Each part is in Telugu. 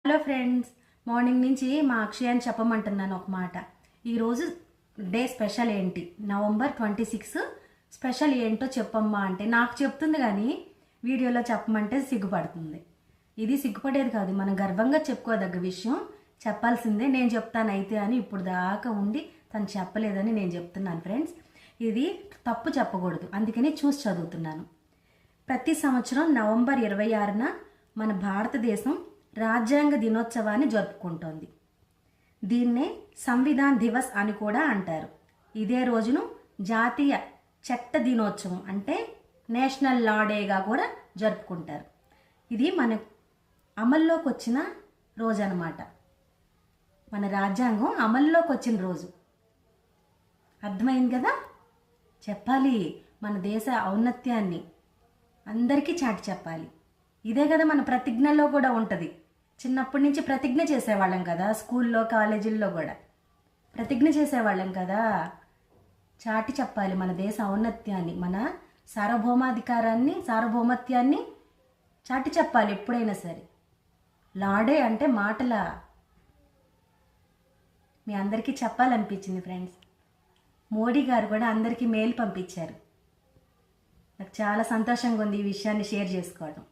హలో ఫ్రెండ్స్, మార్నింగ్ నుంచి మా అక్షయాన్ని చెప్పమంటున్నాను ఒక మాట. ఈరోజు డే స్పెషల్ ఏంటి, నవంబర్ 26 స్పెషల్ ఏంటో చెప్పమ్మా అంటే నాకు చెప్తుంది, కానీ వీడియోలో చెప్పమంటే సిగ్గుపడుతుంది. ఇది సిగ్గుపడేది కాదు, మనం గర్వంగా చెప్పుకోదగ్గ విషయం. చెప్పాల్సిందే, నేను చెప్తాను అయితే అని ఇప్పుడు దాకా ఉండి తను చెప్పలేదని నేను చెప్తున్నాను ఫ్రెండ్స్. ఇది తప్పు చెప్పకూడదు, అందుకని చూసి చదువుతున్నాను. ప్రతి సంవత్సరం నవంబర్ 26న మన భారతదేశం రాజ్యాంగ దినోత్సవాన్ని జరుపుకుంటోంది. దీన్నే సంవిధాన్ దివస్ అని కూడా అంటారు. ఇదే రోజును జాతీయ చట్ట దినోత్సవం అంటే నేషనల్ లా డేగా కూడా జరుపుకుంటారు. ఇది మన అమల్లోకి వచ్చిన రోజు అన్నమాట. మన రాజ్యాంగం అమల్లోకి వచ్చిన రోజు. అర్థమైంది కదా? చెప్పాలి, మన దేశ ఔన్నత్యాన్ని అందరికీ చాటి చెప్పాలి. ఇదే కదా మన ప్రతిజ్ఞలో కూడా ఉంటుంది. చిన్నప్పటి నుంచి ప్రతిజ్ఞ చేసేవాళ్ళం కదా, స్కూల్లో కాలేజీల్లో కూడా ప్రతిజ్ఞ చేసేవాళ్ళం కదా. చాటి చెప్పాలి మన దేశ ఔన్నత్యాన్ని, మన సార్వభౌమత్యాన్ని చాటి చెప్పాలి ఎప్పుడైనా సరే. లాడే అంటే మాటల. మీ అందరికీ చెప్పాలనిపించింది ఫ్రెండ్స్. మోడీ గారు కూడా అందరికీ మెయిల్ పంపించారు. నాకు చాలా సంతోషంగా ఉంది ఈ విషయాన్ని షేర్ చేసుకోవడం.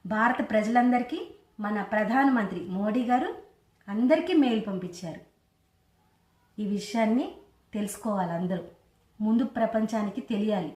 భారత ప్రజలందరికీ మన ప్రధానమంత్రి మోడీ గారు అందరికీ మెయిల్ పంపించారు. ఈ విషయాన్ని తెలుసుకోవాలి అందరూ, ముందు ప్రపంచానికి తెలియాలి.